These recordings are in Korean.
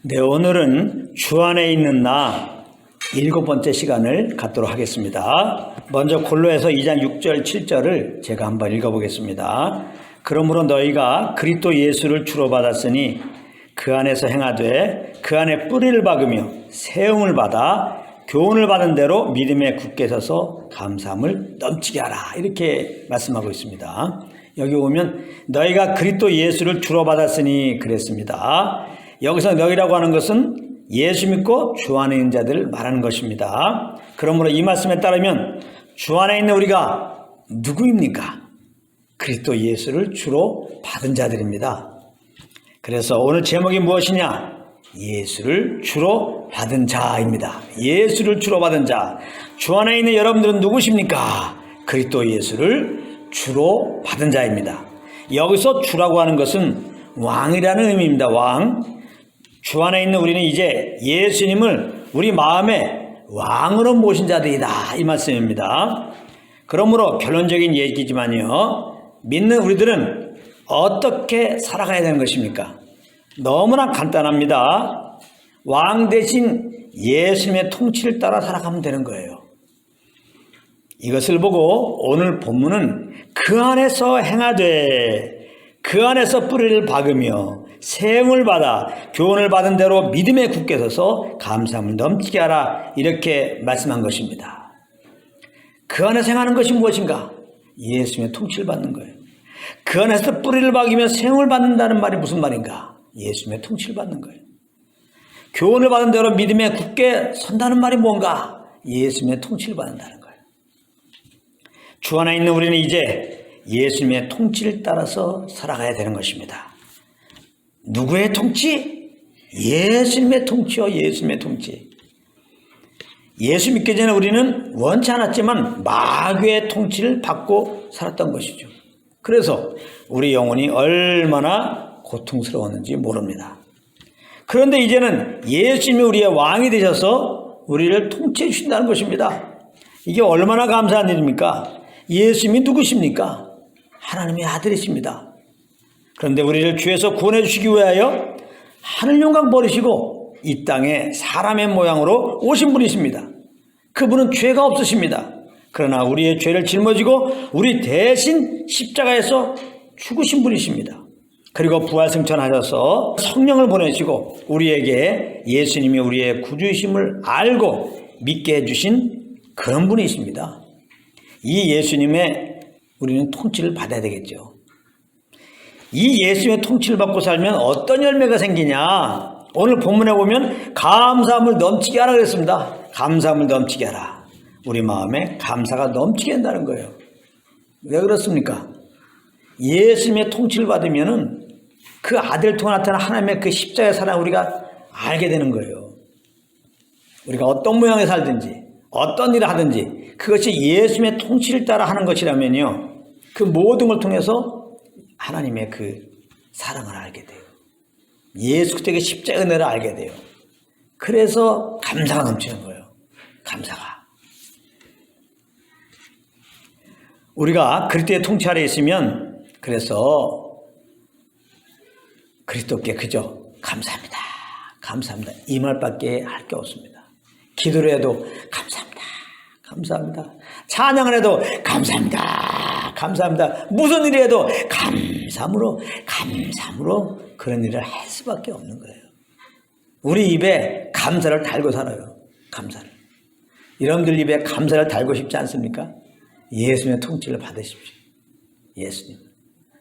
네, 오늘은 주 안에 있는 나 7번째 시간을 갖도록 하겠습니다. 먼저 골로새서 2장 6절 7절을 제가 한번 읽어보겠습니다. 그러므로 너희가 그리스도 예수를 주로 받았으니 그 안에서 행하되 그 안에 뿌리를 박으며 세움을 받아 교훈을 받은 대로 믿음에 굳게 서서 감사함을 넘치게 하라, 이렇게 말씀하고 있습니다. 여기 보면 너희가 그리스도 예수를 주로 받았으니 그랬습니다. 여기서 너희라고 하는 것은 예수 믿고 주 안에 있는 자들을 말하는 것입니다. 그러므로 이 말씀에 따르면 주 안에 있는 우리가 누구입니까? 그리스도 예수를 주로 받은 자들입니다. 그래서 오늘 제목이 무엇이냐? 예수를 주로 받은 자입니다. 예수를 주로 받은 자. 주 안에 있는 여러분들은 누구십니까? 그리스도 예수를 주로 받은 자입니다. 여기서 주라고 하는 것은 왕이라는 의미입니다. 왕. 주 안에 있는 우리는 이제 예수님을 우리 마음에 왕으로 모신 자들이다, 이 말씀입니다. 그러므로 결론적인 얘기지만요, 믿는 우리들은 어떻게 살아가야 되는 것입니까? 너무나 간단합니다. 왕 대신 예수님의 통치를 따라 살아가면 되는 거예요. 이것을 보고 오늘 본문은 그 안에서 행하되 그 안에서 뿌리를 박으며 세움을 받아 교훈을 받은 대로 믿음에 굳게 서서 감사함을 넘치게 하라, 이렇게 말씀한 것입니다. 그 안에서 행하는 것이 무엇인가? 예수님의 통치를 받는 거예요. 그 안에서 뿌리를 박이며 세움을 받는다는 말이 무슨 말인가? 예수님의 통치를 받는 거예요. 교훈을 받은 대로 믿음에 굳게 선다는 말이 뭔가? 예수님의 통치를 받는다는 거예요. 주 안에 있는 우리는 이제 예수님의 통치를 따라서 살아가야 되는 것입니다. 누구의 통치? 예수님의 통치요, 예수님의 통치. 예수 믿기 전에 우리는 원치 않았지만 마귀의 통치를 받고 살았던 것이죠. 그래서 우리 영혼이 얼마나 고통스러웠는지 모릅니다. 그런데 이제는 예수님이 우리의 왕이 되셔서 우리를 통치해 주신다는 것입니다. 이게 얼마나 감사한 일입니까? 예수님이 누구십니까? 하나님의 아들이십니다. 그런데 우리를 주에서 구원해 주시기 위하여 하늘 영광 버리시고 이 땅에 사람의 모양으로 오신 분이십니다. 그분은 죄가 없으십니다. 그러나 우리의 죄를 짊어지고 우리 대신 십자가에서 죽으신 분이십니다. 그리고 부활승천하셔서 성령을 보내시고 우리에게 예수님이 우리의 구주이심을 알고 믿게 해주신 그런 분이십니다. 이 예수님의 우리는 통치를 받아야 되겠죠. 이 예수님의 통치를 받고 살면 어떤 열매가 생기냐? 오늘 본문에 보면 감사함을 넘치게 하라 그랬습니다. 감사함을 넘치게 하라. 우리 마음에 감사가 넘치게 한다는 거예요. 왜 그렇습니까? 예수님의 통치를 받으면은 그 아들 통해 나타난 하나님의 그 십자가의 사랑을 우리가 알게 되는 거예요. 우리가 어떤 모양에 살든지 어떤 일을 하든지 그것이 예수님의 통치를 따라 하는 것이라면요, 그 모든 걸 통해서 하나님의 그 사랑을 알게 돼요. 예수 그리스도의 십자가의 은혜를 알게 돼요. 그래서 감사가 넘치는 거예요. 감사가. 우리가 그리스도의 통치 아래 있으면 그래서 그리스도께 그저 감사합니다, 감사합니다, 이 말밖에 할 게 없습니다. 기도를 해도 감사합니다, 감사합니다. 찬양을 해도 감사합니다, 감사합니다. 무슨 일을 해도 감사함으로 그런 일을 할 수밖에 없는 거예요. 우리 입에 감사를 달고 살아요. 감사를. 여러분들 입에 감사를 달고 싶지 않습니까? 예수님의 통치를 받으십시오. 예수님.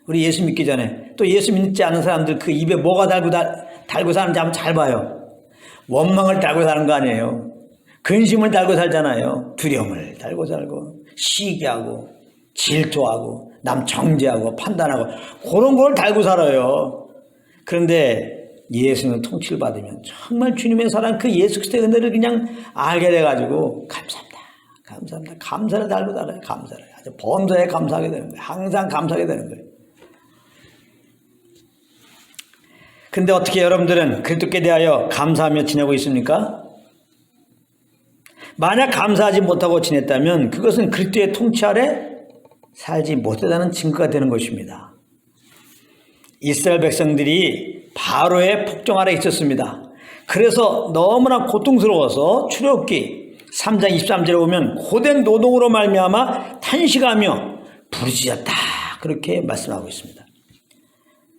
우리 예수 믿기 전에 또 예수 믿지 않은 사람들 그 입에 뭐가 달고 사는지 한번 잘 봐요. 원망을 달고 사는 거 아니에요. 근심을 달고 살잖아요. 두려움을 달고 살고 시기하고 질투하고 남 정죄하고 판단하고 그런 걸 달고 살아요. 그런데 예수님의 통치를 받으면 정말 주님의 사랑, 그 예수 그리스도의 은혜를 그냥 알게 돼가지고 감사합니다, 감사합니다, 감사를 달고 살아요. 감사를 아주 범사에 감사하게 되는 거예요. 항상 감사하게 되는 거예요. 근데 어떻게 여러분들은 그리스도께 대하여 감사하며 지내고 있습니까? 만약 감사하지 못하고 지냈다면 그것은 그리스도의 통치 아래 살지 못하다는 증거가 되는 것입니다. 이스라엘 백성들이 바로의 폭정 아래 있었습니다. 그래서 너무나 고통스러워서 출애굽기 3장 23절에 보면 고된 노동으로 말미암아 탄식하며 부르짖었다. 그렇게 말씀하고 있습니다.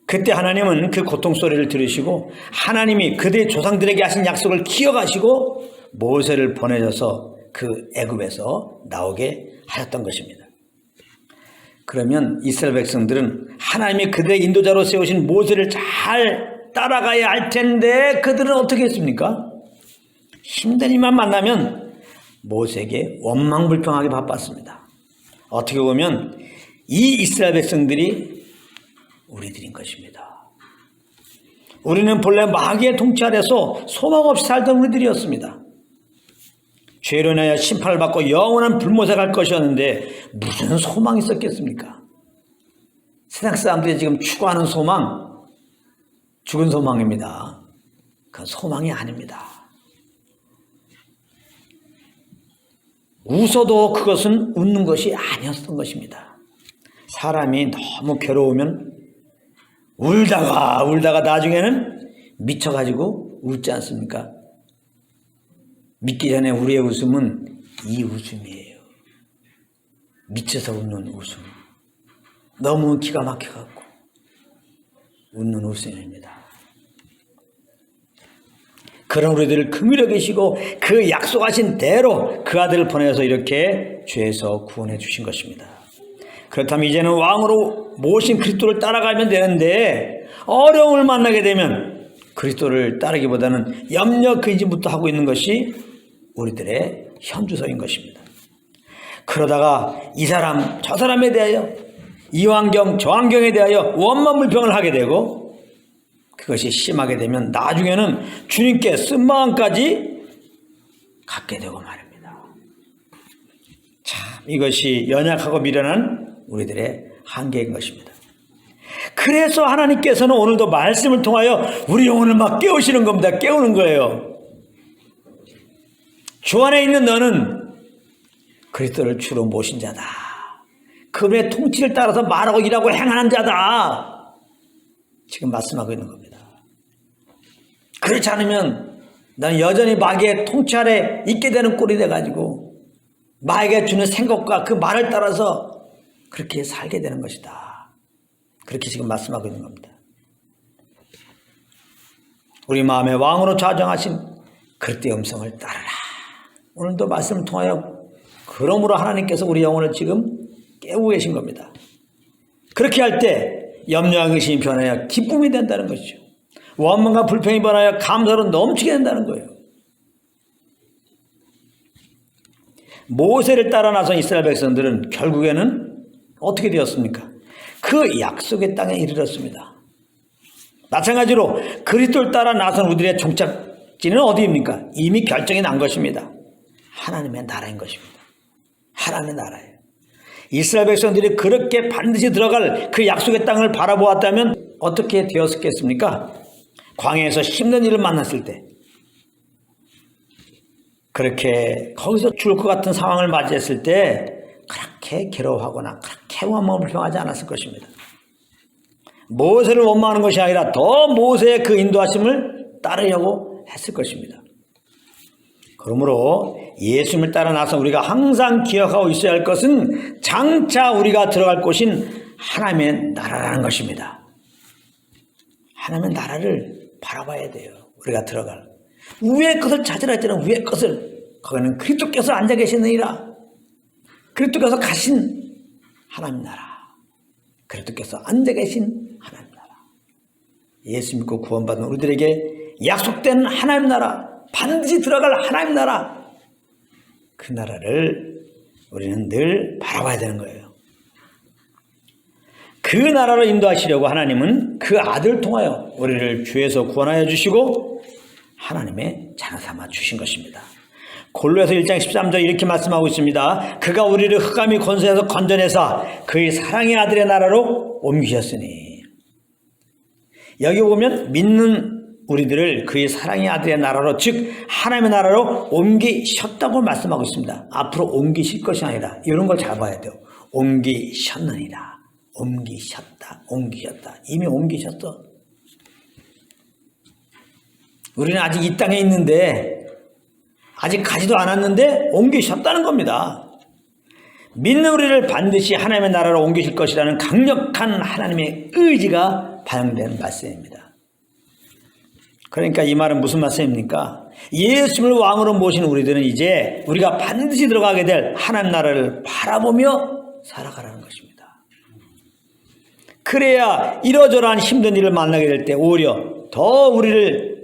그때 하나님은 그 고통 소리를 들으시고 하나님이 그들의 조상들에게 하신 약속을 기억하시고 모세를 보내셔서 그 애굽에서 나오게 하셨던 것입니다. 그러면 이스라엘 백성들은 하나님이 그들의 인도자로 세우신 모세를 잘 따라가야 할 텐데 그들은 어떻게 했습니까? 힘든 이만 만나면 모세에게 원망불평하게 바빴습니다. 어떻게 보면 이 이스라엘 백성들이 우리들인 것입니다. 우리는 본래 마귀의 통치 아래서 소망 없이 살던 우리들이었습니다. 죄로 인하여 심판을 받고 영원한 불못에 갈 것이었는데 무슨 소망이 있었겠습니까? 세상 사람들이 지금 추구하는 소망, 죽은 소망입니다. 그건 소망이 아닙니다. 웃어도 그것은 웃는 것이 아니었던 것입니다. 사람이 너무 괴로우면 울다가 나중에는 미쳐가지고 웃지 않습니까? 믿기 전에 우리의 웃음은 이 웃음이에요. 미쳐서 웃는 웃음. 너무 기가 막혀갖고 웃는 웃음입니다. 그런 우리들을 긍휼히 계시고 그 약속하신 대로 그 아들을 보내서 이렇게 죄에서 구원해 주신 것입니다. 그렇다면 이제는 왕으로 모신 그리스도를 따라가면 되는데 어려움을 만나게 되면 그리스도를 따르기보다는 염려 근심부터 하고 있는 것이 우리들의 현주소인 것입니다. 그러다가 이 사람 저 사람에 대하여 이 환경 저 환경에 대하여 원망불평을 하게 되고 그것이 심하게 되면 나중에는 주님께 쓴마음까지 갖게 되고 말입니다. 참 이것이 연약하고 미련한 우리들의 한계인 것입니다. 그래서 하나님께서는 오늘도 말씀을 통하여 우리 영혼을 막 깨우시는 겁니다. 깨우는 거예요. 주 안에 있는 너는 그리스도를 주로 모신 자다. 그분의 통치를 따라서 말하고 일하고 행하는 자다. 지금 말씀하고 있는 겁니다. 그렇지 않으면 너는 여전히 마귀의 통치 아래 있게 되는 꼴이 돼가지고 마귀가 주는 생각과 그 말을 따라서 그렇게 살게 되는 것이다. 그렇게 지금 말씀하고 있는 겁니다. 우리 마음의 왕으로 좌정하신 그리스도의 음성을 따르라. 오늘도 말씀을 통하여 그러므로 하나님께서 우리 영혼을 지금 깨우고 계신 겁니다. 그렇게 할 때 염려와 의심이 변하여 기쁨이 된다는 것이죠. 원망과 불평이 변하여 감사로 넘치게 된다는 거예요. 모세를 따라 나선 이스라엘 백성들은 결국에는 어떻게 되었습니까? 그 약속의 땅에 이르렀습니다. 마찬가지로 그리스도를 따라 나선 우리들의 종착지는 어디입니까? 이미 결정이 난 것입니다. 하나님의 나라인 것입니다. 하나님의 나라예요. 이스라엘 백성들이 그렇게 반드시 들어갈 그 약속의 땅을 바라보았다면 어떻게 되었겠습니까? 광야에서 힘든 일을 만났을 때 그렇게 거기서 죽을 것 같은 상황을 맞이했을 때 그렇게 괴로워하거나 그렇게 원망불평하지 않았을 것입니다. 모세를 원망하는 것이 아니라 더 모세의 그 인도하심을 따르려고 했을 것입니다. 그러므로 예수님을 따라 나서 우리가 항상 기억하고 있어야 할 것은 장차 우리가 들어갈 곳인 하나님의 나라라는 것입니다. 하나님의 나라를 바라봐야 돼요. 우리가 들어갈 위의 것을 찾으라 했잖아요. 위의 것을. 거기는 그리스도께서 앉아 계시느니라. 그리스도께서 가신 하나님 나라. 그리스도께서 앉아 계신 하나님 나라. 예수 믿고 구원받은 우리들에게 약속된 하나님 나라, 반드시 들어갈 하나님 나라, 그 나라를 우리는 늘 바라봐야 되는 거예요. 그 나라로 인도하시려고 하나님은 그 아들을 통하여 우리를 죄에서 구원하여 주시고 하나님의 자녀 삼아 주신 것입니다. 골로새서 1장 13절 이렇게 말씀하고 있습니다. 그가 우리를 흑암의 권세에서 건져내사 그의 사랑의 아들의 나라로 옮기셨으니. 여기 보면 믿는 우리들을 그의 사랑의 아들의 나라로, 즉 하나님의 나라로 옮기셨다고 말씀하고 있습니다. 앞으로 옮기실 것이 아니라 이런 걸 잘 봐야 돼요. 옮기셨느니라. 옮기셨다. 옮기셨다. 이미 옮기셨어. 우리는 아직 이 땅에 있는데 아직 가지도 않았는데 옮기셨다는 겁니다. 믿는 우리를 반드시 하나님의 나라로 옮기실 것이라는 강력한 하나님의 의지가 반영된 말씀입니다. 그러니까 이 말은 무슨 말씀입니까? 예수님을 왕으로 모신 우리들은 이제 우리가 반드시 들어가게 될 하나님 나라를 바라보며 살아가라는 것입니다. 그래야 이러저러한 힘든 일을 만나게 될 때 오히려 더 우리를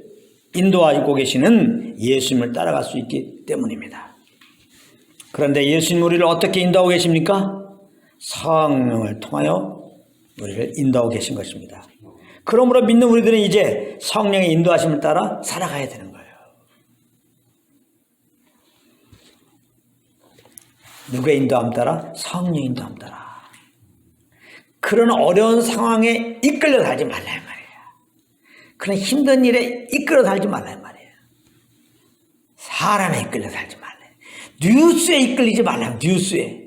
인도하고 계시는 예수님을 따라갈 수 있기 때문입니다. 그런데 예수님 우리를 어떻게 인도하고 계십니까? 성령을 통하여 우리를 인도하고 계신 것입니다. 그러므로 믿는 우리들은 이제 성령의 인도하심을 따라 살아가야 되는 거예요. 누구의 인도함 따라? 성령의 인도함 따라. 그런 어려운 상황에 이끌려 살지 말라 이 말이에요. 그런 힘든 일에 이끌려 살지 말라 이 말이에요. 사람에 이끌려 살지 말라. 뉴스에 이끌리지 말라. 뉴스에.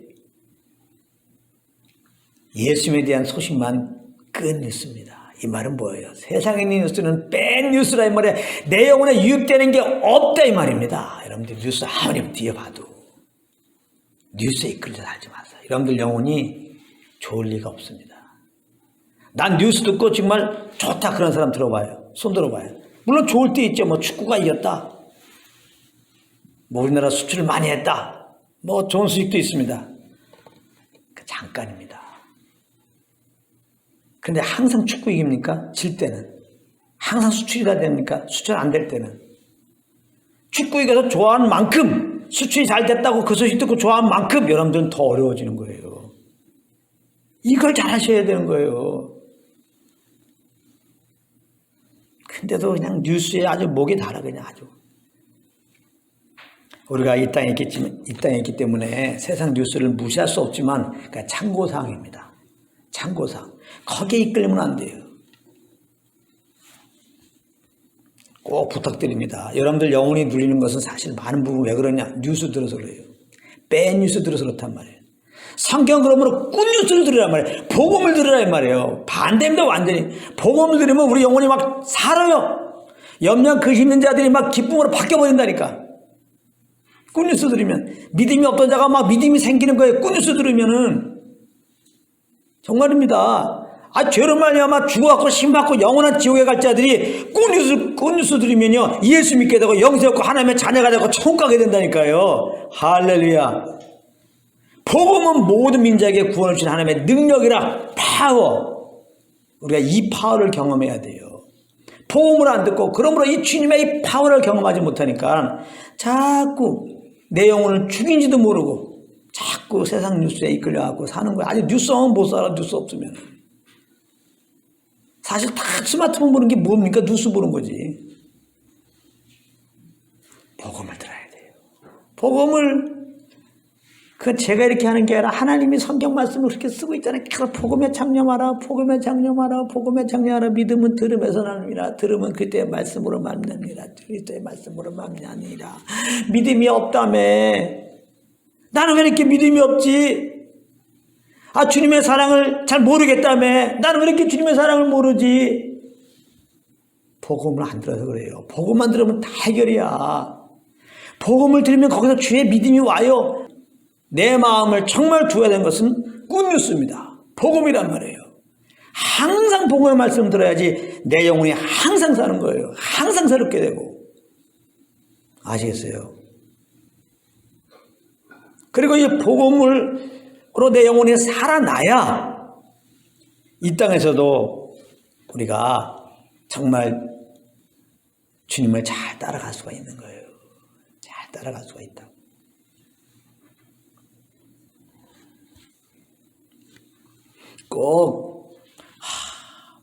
예수님에 대한 소식만 끈 뉴스입니다. 이 말은 뭐예요? 세상에 있는 뉴스는 뺀 뉴스라 이 말이에요. 내 영혼에 유입되는 게 없다 이 말입니다. 여러분들 뉴스 아무리 뒤에 봐도 뉴스에 이끌려 살지 마세요. 여러분들 영혼이 좋을 리가 없습니다. 난 뉴스 듣고 정말 좋다 그런 사람 들어봐요. 손 들어봐요. 물론 좋을 때 있죠. 뭐 축구가 이겼다. 뭐 우리나라 수출을 많이 했다. 뭐 좋은 수익도 있습니다. 잠깐입니다. 그런데 항상 축구 이깁니까? 질 때는. 항상 수출이 다 됩니까? 수출 안 될 때는. 축구 이겨서 좋아하는 만큼 수출이 잘 됐다고 그 소식 듣고 좋아하는 만큼 여러분들은 더 어려워지는 거예요. 이걸 잘 하셔야 되는 거예요. 근데도 그냥 뉴스에 아주 목이 달아 그냥 아주. 우리가 이 땅에 있기 때문에 세상 뉴스를 무시할 수 없지만 그러니까 참고사항입니다. 참고사항. 거기에 이끌리면 안 돼요. 꼭 부탁드립니다. 여러분들 영혼이 눌리는 것은 사실 많은 부분 왜 그러냐? 뉴스 들어서 그래요. 뺀 뉴스 들어서 그렇단 말이에요. 성경 그러므로 꾼뉴스를 들으란 말이에요. 복음을 들으란 말이에요. 반대입니다. 완전히. 복음을 들으면 우리 영혼이 막 살아요. 염려 그 힘든 자들이 막 기쁨으로 바뀌어버린다니까. 꾼뉴스 들으면. 믿음이 없던 자가 막 믿음이 생기는 거예요. 꾼뉴스 들으면은. 정말입니다. 죄로 말미암아 죽어갖고 신받고 영원한 지옥에 갈 자들이 꾼뉴스 들으면요. 예수 믿게 되고 영생 얻고 하나님의 자녀가 되고 천국 가게 된다니까요. 할렐루야. 복음은 모든 민족에게 구원을 주신 하나님의 능력이라 파워. 우리가 이 파워를 경험해야 돼요. 복음을 안 듣고 그러므로 이 주님의 이 파워를 경험하지 못하니까 자꾸 내 영혼을 죽인지도 모르고 자꾸 세상 뉴스에 이끌려가고 사는 거야. 아직 뉴스 하면 못 살아. 뉴스 없으면. 사실 다 스마트폰 보는 게 뭡니까? 뉴스 보는 거지. 복음을 들어야 돼요. 복음을 제가 이렇게 하는 게 아니라 하나님이 성경 말씀을 그렇게 쓰고 있잖아요. 복음에 장념하라. 복음에 장념하라. 복음에 장념하라. 믿음은 들음에서 나느니라. 들음은 그때의 말씀으로 만납니다. 그리스도의 말씀으로 만나니라. 믿음이 없다며. 나는 왜 이렇게 믿음이 없지? 주님의 사랑을 잘 모르겠다며. 나는 왜 이렇게 주님의 사랑을 모르지? 복음을 안 들어서 그래요. 복음만 들으면 다 해결이야. 복음을 들으면 거기서 주의 믿음이 와요. 내 마음을 정말 주어야 되는 것은 굿뉴스입니다. 복음이란 말이에요. 항상 복음의 말씀을 들어야지 내 영혼이 항상 사는 거예요. 항상 새롭게 되고. 아시겠어요? 그리고 이 복음으로 내 영혼이 살아나야 이 땅에서도 우리가 정말 주님을 잘 따라갈 수가 있는 거예요. 잘 따라갈 수가 있다. 꼭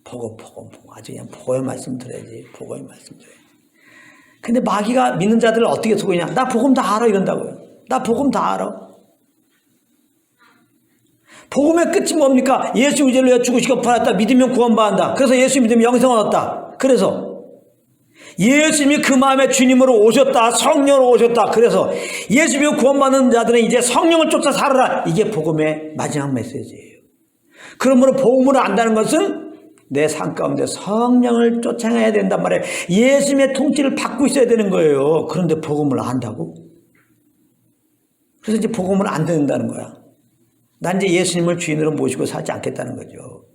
복음 아주 그냥 복음의 말씀 들어야지. 복음의 말씀 들어야지. 근데 마귀가 믿는 자들을 어떻게 속이냐? 나 복음 다 알아 이런다고요. 나 복음 다 알아. 복음의 끝이 뭡니까? 예수 의지를 위하여 죽으시고 부활했다. 믿으면 구원받는다. 그래서 예수 믿으면 영생 얻었다. 그래서 예수님이 그 마음에 주님으로 오셨다. 성령으로 오셨다. 그래서 예수 믿고 구원받는 자들은 이제 성령을 쫓아 살아라. 이게 복음의 마지막 메시지예요. 그러므로 복음을 안다는 것은 내 삶 가운데 성령을 쫓아내야 된단 말이에요. 예수님의 통치를 받고 있어야 되는 거예요. 그런데 복음을 안다고? 그래서 이제 복음을 안 듣는다는 거야. 난 이제 예수님을 주인으로 모시고 살지 않겠다는 거죠.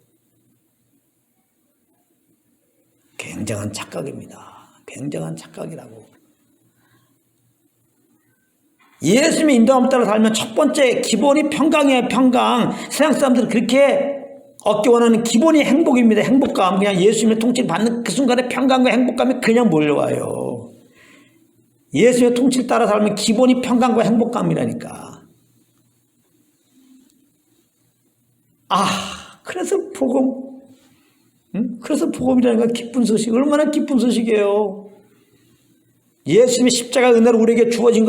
굉장한 착각입니다. 굉장한 착각이라고. 예수님의 인도함을 따라 살면 첫 번째 기본이 평강이에요. 평강. 세상 사람들은 그렇게 얻기 원하는 기본이 행복입니다. 행복감. 그냥 예수님의 통치를 받는 그 순간에 평강과 행복감이 그냥 몰려와요. 예수님의 통치를 따라 살면 기본이 평강과 행복감이라니까. 그래서 복음. 그래서 복음이라는 건 기쁜 소식. 얼마나 기쁜 소식이에요. 예수님의 십자가 은혜로 우리에게 주어진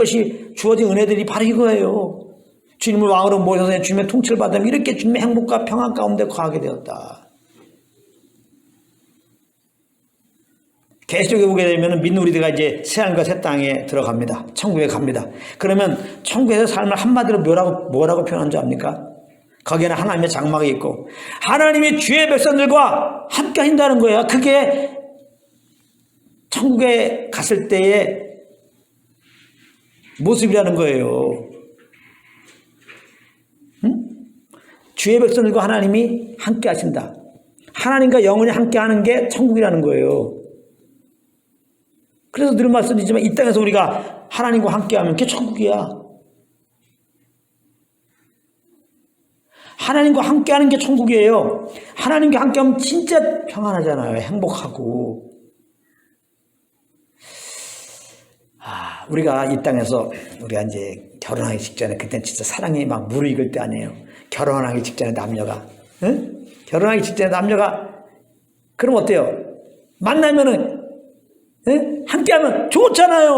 은혜들이 바로 이거예요. 주님을 왕으로 모셔서 주님의 통치를 받으면 이렇게 주님의 행복과 평안 가운데 거하게 되었다. 계시록에 보게 되면 믿는 우리들과 이제 새하늘과 새 땅에 들어갑니다. 천국에 갑니다. 그러면 천국에서 삶을 한마디로 뭐라고 표현한 줄 압니까? 거기에는 하나님의 장막이 있고 하나님이 주의 백성들과 함께 하신다는 거예요. 그게 천국에 갔을 때의 모습이라는 거예요. 주의 백성들과 하나님이 함께 하신다. 하나님과 영원히 함께 하는 게 천국이라는 거예요. 그래서 늘 말씀드리지만 이 땅에서 우리가 하나님과 함께 하면 그게 천국이야. 하나님과 함께 하는 게 천국이에요. 하나님과 함께 하면 진짜 평안하잖아요. 행복하고. 우리가 이 땅에서 우리가 이제 결혼하기 직전에 그때는 진짜 사랑이 막 무르익을 때 아니에요. 결혼하기 직전에 남녀가. 응? 결혼하기 직전에 남녀가 그럼 어때요? 만나면은 함께하면 좋잖아요.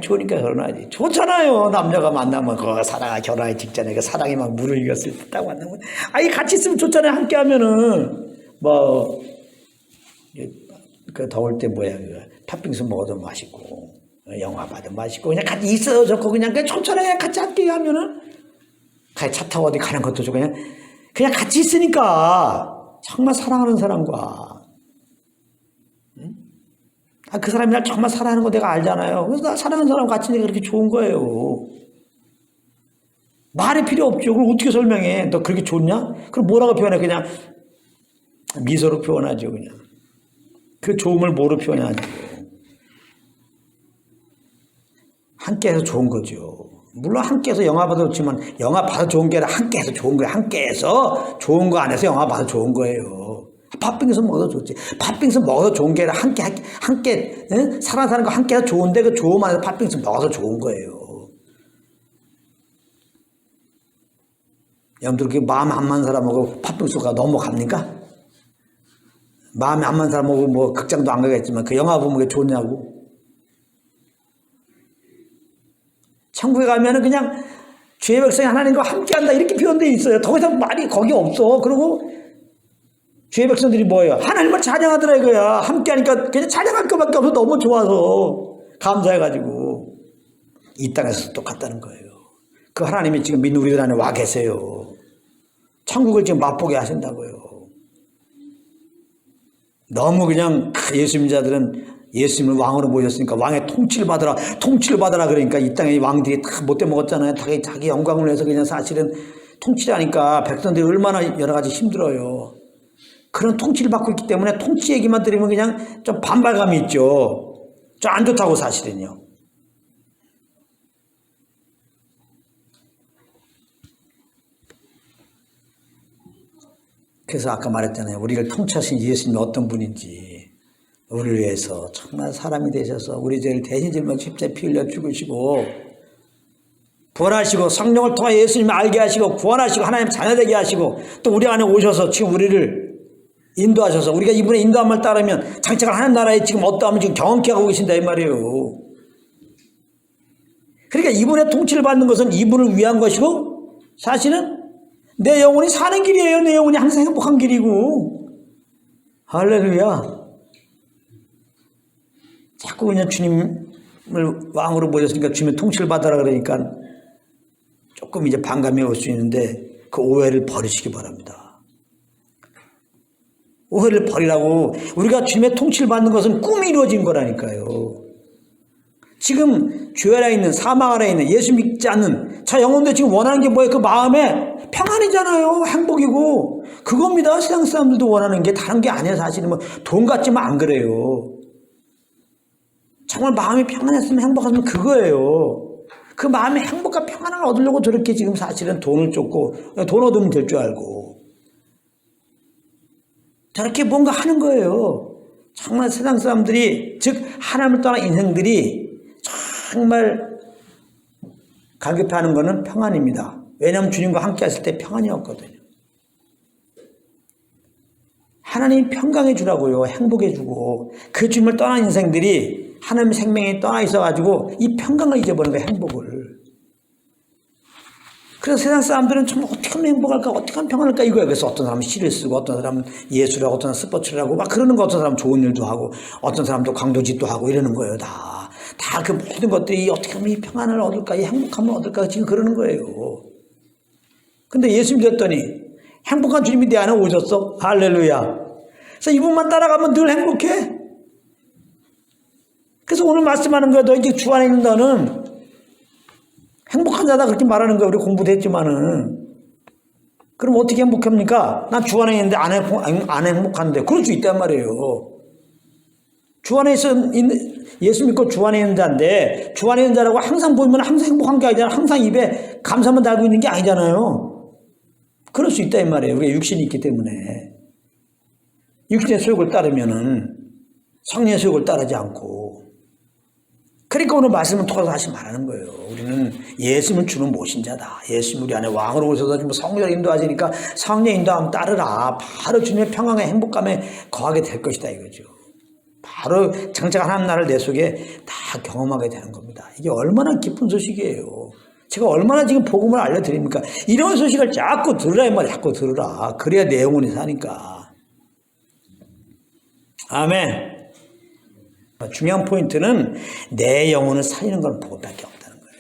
좋으니까 결혼하지. 좋잖아요. 남녀가 만나면 그 사랑아 결혼하기 직전에 그 사랑이 막 무르익었을 때 딱 만나면 같이 있으면 좋잖아요. 함께하면은 그 더울 때 팥빙수 먹어도 맛있고 영화 봐도 맛있고 그냥 같이 있어도 좋고 그냥 좋잖아요. 같이 함께 하면은 같이 차 타고 어디 가는 것도 좋고 그냥 같이 있으니까 정말 사랑하는 사람과 그 사람이 날 정말 사랑하는 거 내가 알잖아요. 그래서 나 사랑하는 사람 같이 있는 게 그렇게 좋은 거예요. 말이 필요 없죠. 그걸 어떻게 설명해? 너 그렇게 좋냐? 그럼 뭐라고 표현해? 그냥 미소로 표현하죠. 그냥 그 좋음을 뭐로 표현하죠? 함께해서 좋은 거죠. 물론 함께해서 영화 봐도 좋지만 영화 봐도 좋은 게 아니라 함께해서 좋은 거예요. 함께해서 좋은 거 안에서 영화 봐도 좋은 거예요. 팥빙수 먹어도 좋지. 팥빙수 먹어도 좋은 게 아니라 함께 사는 거 함께해서 좋은데 그 좋음 안에서 팥빙수 먹어서 좋은 거예요. 여러분들 그렇게 마음 안 맞는 사람하고 팥빙수가 넘어갑니까? 마음이 안 맞는 사람하고 극장도 안 가겠지만 그 영화 보면 그게 좋냐고. 천국에 가면은 그냥 주의 백성이 하나님과 함께한다 이렇게 표현되어 있어요. 더 이상 말이 거기 없어. 그리고 주의 백성들이 뭐예요? 하나님을 찬양하더라 이거야. 함께하니까 그냥 찬양할 것밖에 없어. 너무 좋아서 감사해가지고 이 땅에서 똑같다는 거예요. 그 하나님이 지금 믿는 우리들 안에 와 계세요. 천국을 지금 맛보게 하신다고요. 너무 그냥 예수 믿자들은 예수님을 왕으로 모셨으니까 왕의 통치를 받아라 그러니까 이 땅의 왕들이 다 못돼 먹었잖아요. 자기 영광을 위해서 그냥 사실은 통치하니까 백성들이 얼마나 여러 가지 힘들어요. 그런 통치를 받고 있기 때문에 통치 얘기만 들으면 그냥 좀 반발감이 있죠. 좀 안 좋다고 사실은요. 그래서 아까 말했잖아요. 우리를 통치하신 예수님이 어떤 분인지 우리를 위해서 정말 사람이 되셔서 우리 죄를 대신 짊어 십자에 피 흘려 죽으시고 부활하시고 성령을 통해 예수님을 알게 하시고 구원하시고 하나님 자녀되게 하시고 또 우리 안에 오셔서 지금 우리를 인도하셔서 우리가 이분의 인도함을 따르면 장차가 하나님 나라에 지금 어떠함을 지금 경험케 하고 계신다 이 말이에요. 그러니까 이분의 통치를 받는 것은 이분을 위한 것이고 사실은 내 영혼이 사는 길이에요. 내 영혼이 항상 행복한 길이고. 할렐루야. 자꾸 그냥 주님을 왕으로 모셨으니까 주님의 통치를 받아라 그러니까 조금 이제 반감이 올 수 있는데 그 오해를 버리시기 바랍니다. 오해를 버리라고. 우리가 주님의 통치를 받는 것은 꿈이 이루어진 거라니까요. 지금 죄 아래 있는, 사망 아래 있는, 예수 믿지 않는 저 영혼들 지금 원하는 게 뭐예요? 그 마음에 평안이잖아요. 행복이고. 그겁니다. 세상 사람들도 원하는 게. 다른 게 아니에요. 사실은 뭐 돈 같지만 안 그래요. 정말 마음이 평안했으면, 행복했으면 그거예요. 그 마음의 행복과 평안을 얻으려고 저렇게 지금 사실은 돈을 쫓고 돈 얻으면 될 줄 알고 저렇게 뭔가 하는 거예요. 정말 세상 사람들이, 즉 하나님을 떠난 인생들이 정말 갈급해하는 것은 평안입니다. 왜냐하면 주님과 함께 했을 때 평안이었거든요. 하나님이 평강해 주라고요. 행복해 주고. 그 주님을 떠난 인생들이 하나님의 생명에 떠나 있어가지고 이 평강을 잊어버린 거예요. 행복을. 그래서 세상 사람들은 정말 어떻게 하면 행복할까, 어떻게 하면 평안할까 이거예요. 그래서 어떤 사람은 시를 쓰고, 어떤 사람은 예술을 하고, 어떤 사람은 스포츠를 하고 막 그러는 거, 어떤 사람은 좋은 일도 하고, 어떤 사람도 강도짓도 하고 이러는 거예요. 다 그 모든 것들이 어떻게 하면 이 평안을 얻을까, 이 행복함을 얻을까 지금 그러는 거예요. 근데 예수 믿었더니 행복한 주님이 내 안에 오셨어. 할렐루야. 그래서 이분만 따라가면 늘 행복해. 그래서 오늘 말씀하는 거야. 너 이제 주 안에 있는 너는 행복한 자다 그렇게 말하는 거야. 우리 공부도 했지만은. 그럼 어떻게 행복합니까? 난 주 안에 있는데 안 행복한데. 그럴 수 있단 말이에요. 주 안에 예수 믿고 주 안에 있는 자인데, 주 안에 있는 자라고 항상 보이면 항상 행복한 게 아니잖아. 항상 입에 감사만 달고 있는 게 아니잖아요. 그럴 수 있다 이 말이에요. 우리가 육신이 있기 때문에. 육신의 소욕을 따르면은 성령의 소욕을 따르지 않고. 그러니까 오늘 말씀을 통해서 다시 말하는 거예요. 우리는 예수님을 주는 모신 자다. 예수님 우리 안에 왕으로 오셔서 좀 성령을 인도하시니까 성령 인도하면 따르라. 바로 주님의 평강의 행복감에 거하게 될 것이다 이거죠. 바로 장차 하나님 나라를 내 속에 다 경험하게 되는 겁니다. 이게 얼마나 기쁜 소식이에요. 제가 얼마나 지금 복음을 알려드립니까? 이런 소식을 자꾸 들으라 이 말이야. 자꾸 들으라. 그래야 내 영혼이 사니까. 아멘. 중요한 포인트는 내 영혼을 살리는 건 복음밖에 없다는 거예요.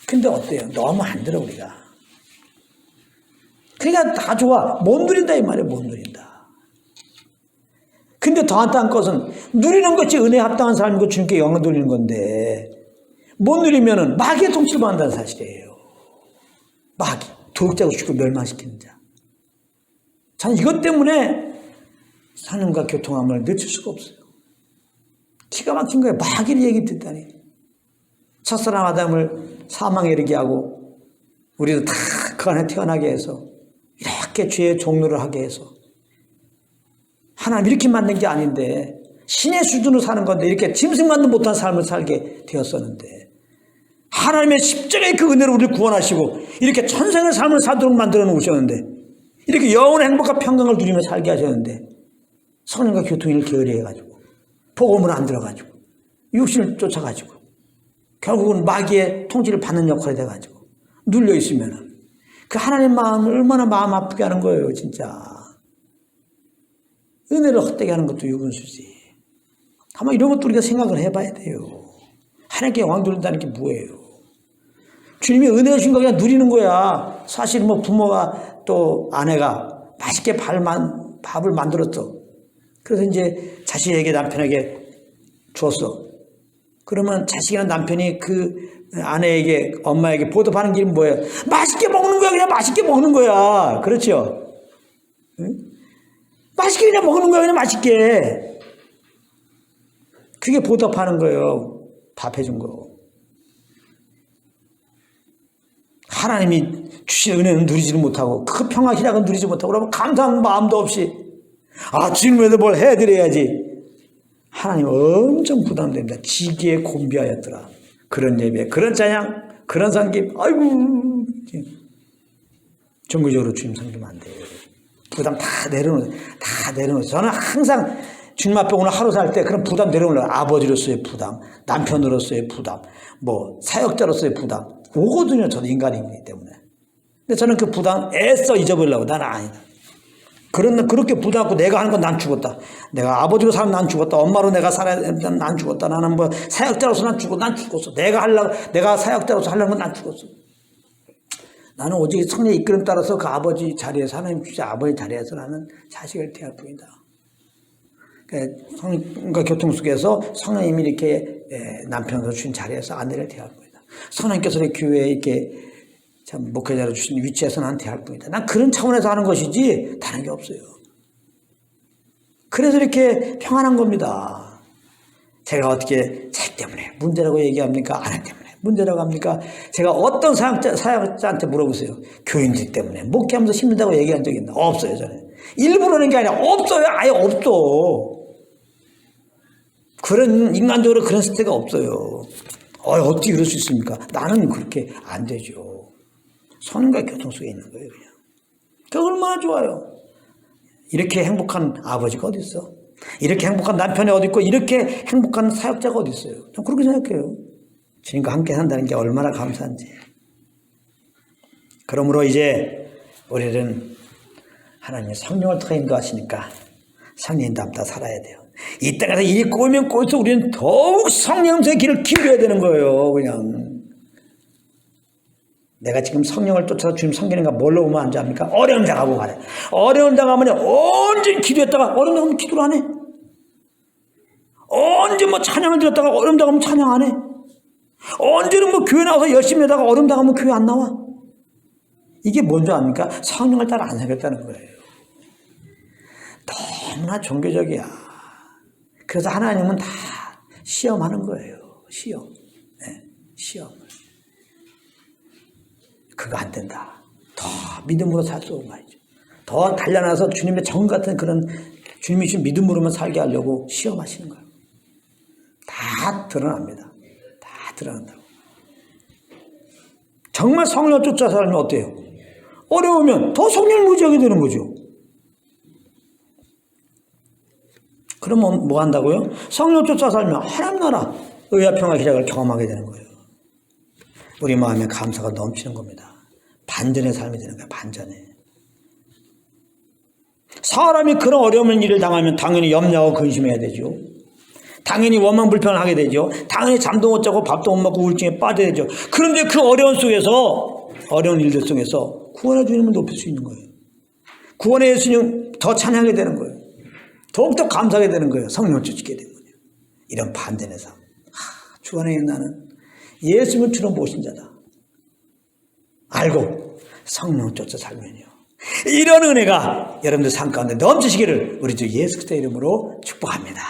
근데 어때요? 너무 안 들어 우리가. 그러니까 다 좋아. 못 누린다 이 말이에요. 못 누린다. 근데 더 안타까운 것은 누리는 것이 은혜에 합당한 삶이고 주님께 영광 돌리는 건데 못 누리면은 마귀의 통치를 받는다는 사실이에요. 마귀. 도둑자고 죽고 멸망시키는 자. 저는 이것 때문에 하나님과 교통함을 늦출 수가 없어요. 기가 막힌 거예요. 마귀를 얘기 듣다니. 첫사랑 아담을 사망에 이르게 하고 우리도 다 그 안에 태어나게 해서 이렇게 죄의 종로를 하게 해서 하나님 이렇게 만든 게 아닌데 신의 수준으로 사는 건데 이렇게 짐승만도 못한 삶을 살게 되었었는데 하나님의 십자가의 그 은혜로 우리를 구원하시고 이렇게 천생의 삶을 살도록 만들어 놓으셨는데 이렇게 영원의 행복과 평강을 누리며 살게 하셨는데 성령과 교통을 게으리해가지고 복음을 안 들어가지고 육신을 쫓아가지고 결국은 마귀의 통치를 받는 역할이 돼가지고 눌려있으면 그 하나님 마음을 얼마나 마음 아프게 하는 거예요 진짜. 은혜를 헛되게 하는 것도 유분수지. 아마 이런 것도 우리가 생각을 해봐야 돼요. 하나님께 영광 돌린다는 게 뭐예요? 주님이 은혜 주신 거 그냥 누리는 거야. 사실 뭐 부모가 또 아내가 맛있게 밥을 만들었어. 그래서 이제 자식에게 남편에게 줬어. 그러면 자식이나 남편이 그 아내에게 엄마에게 보답하는 길은 뭐예요? 맛있게 먹는 거야. 그냥 맛있게 먹는 거야. 그렇죠? 응? 맛있게 그냥 먹는 거야. 그냥 맛있게. 그게 보답하는 거예요. 밥 해준 거. 하나님이 주신 은혜는 누리지를 못하고 그 평화 희락은 누리지 못하고 그러면 감사하는 마음도 없이 주님에도 뭘 해드려야지. 하나님 엄청 부담됩니다. 지기에 곤비하였더라. 그런 예배, 그런 찬양, 그런 섬김. 아이고 정규적으로 주님 섬기면 안 돼요. 부담 다 내려놓으세요. 저는 항상 주님 앞에 오늘 하루 살 때 그런 부담 내려놓으려고. 아버지로서의 부담, 남편으로서의 부담, 뭐 사역자로서의 부담 오거든요. 저도 인간이기 때문에. 근데 저는 그 부담 애써 잊어버리려고. 나는 아니다. 그렇게 부담하고 내가 하는 건 난 죽었다. 내가 아버지로 살면 난 죽었다. 엄마로 내가 살아야 된다. 난 죽었다. 나는 뭐 사역자로서 난 죽었어. 내가 사역자로서 하려는 건 난 죽었어. 나는 오직 성령의 이끌음 따라서 그 아버지 자리에서 하나님 주신 아버지 자리에서 나는 자식을 대할 뿐이다. 성령과 교통 속에서 성령님이 이렇게 남편으로 주신 자리에서 아내를 대할 뿐이다. 성령님께서 교회에 이렇게 참 목회자로 주신 위치에서 난 대할 뿐이다. 난 그런 차원에서 하는 것이지 다른 게 없어요. 그래서 이렇게 평안한 겁니다. 제가 어떻게 책 때문에 문제라고 얘기합니까? 아내 때문에 문제라고 합니까? 제가 어떤 사역자한테 물어보세요. 교인들 때문에 목회하면서 힘들다고 얘기한 적이 있나? 없어요. 저는 일부러 하는 게 아니라 없어요. 아예 없어. 그런 인간적으로 그런 스태가 없어요. 어떻게 그럴 수 있습니까? 나는 그렇게 안 되죠. 선과 교통 속에 있는 거예요. 그냥. 그게 얼마나 좋아요. 이렇게 행복한 아버지가 어디 있어? 이렇게 행복한 남편이 어디 있고 이렇게 행복한 사역자가 어디 있어요? 전 그렇게 생각해요. 주님과 함께 산다는 게 얼마나 감사한지. 그러므로 이제 우리는 하나님의 성령을 통해 인도하시니까 성령 인도함 살아야 돼요. 이 땅에서 일이 꼬이면 꼬일수록 우리는 더욱 성령의 길을 기울여야 되는 거예요. 그냥 내가 지금 성령을 쫓아서 주님 섬기는가 뭘로 보면 안 잡니까? 어려운 데 가고 가래. 어려운 데 가면 언제 기도했다가 어려운 데 가면 기도를 안 해. 언제 뭐 찬양을 드렸다가 어려운 데 가면 찬양 안 해. 언제는 뭐 교회 나와서 열심히 하다가 어려운 데 가면 교회 안 나와. 이게 뭔지 압니까? 성령을 따라 안 살겠다는 거예요. 너무나 종교적이야. 그래서 하나님은 다 시험하는 거예요. 시험. 네, 시험. 그거 안 된다. 더 믿음으로 살수 말이죠. 더 단련해서 주님의 정 같은 그런 주님이 주신 믿음으로만 살게 하려고 시험하시는 거예요. 다 드러납니다. 다 드러난다고. 정말 성령을 쫓아 살면 어때요? 어려우면 더 성령을 무지하게 되는 거죠. 그러면 뭐 한다고요? 성령 쫓아 살면 하나님 나라 의와 평화 희락을 경험하게 되는 거예요. 우리 마음에 감사가 넘치는 겁니다. 반전의 삶이 되는 거예요. 반전의. 사람이 그런 어려운 일을 당하면 당연히 염려하고 근심해야 되죠. 당연히 원망 불평을 하게 되죠. 당연히 잠도 못 자고 밥도 못 먹고 우울증에 빠져야 되죠. 그런데 그 어려운 속에서 어려운 일들 속에서 구원의 주님을 높일 수 있는 거예요. 구원의 예수님 더 찬양하게 되는 거예요. 더욱더 감사하게 되는 거예요. 성령을 쫓게 되는 거예요. 이런 반전의 삶. 주 안에 있는 나는 예수님을 주로 모신 자다. 알고 성령을 쫓아 살면요. 이런 은혜가 여러분들 삶 가운데 넘치시기를 우리 주 예수 그리스도의 이름으로 축복합니다.